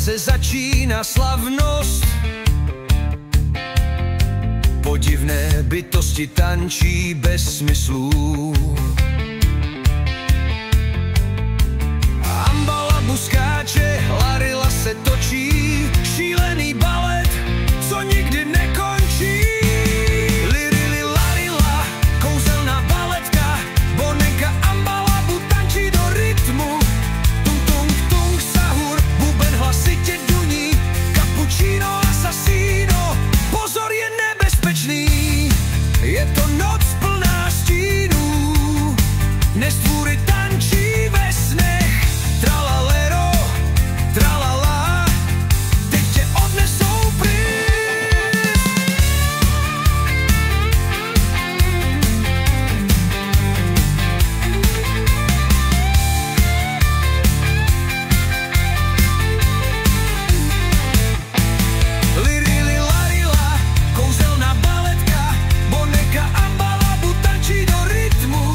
se začíná slavnost. Podivné bytosti tančí bez smyslů. Ambalabu skáče, Larila se točí, šílený balet, co nikdy nekončí. Lirili Larila, kouzelná baletka, Bonenka Ambalabu tančí do rytmu. Tung tung tung sahur, buben hlasitě duní, cappuccino assassino, pozor je nebezpečný. Je to noc plná stínů, nestvůry tančí ve snech. Tralalero, tralala, teď tě odnesou pryč. Lirili Larila, kouzelná baletka, Bonenka Ambalabu tančí do rytmu.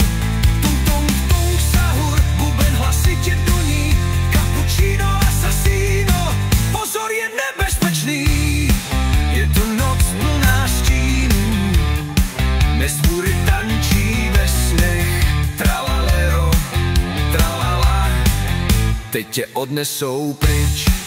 Tung tung tung sahur, buben hlasitě duní, cappuccino assassino, pozor je nebezpečný. Je to noc plná stínů, nestvůry tančí ve snech. Tralalero, tralala, teď tě odnesou pryč.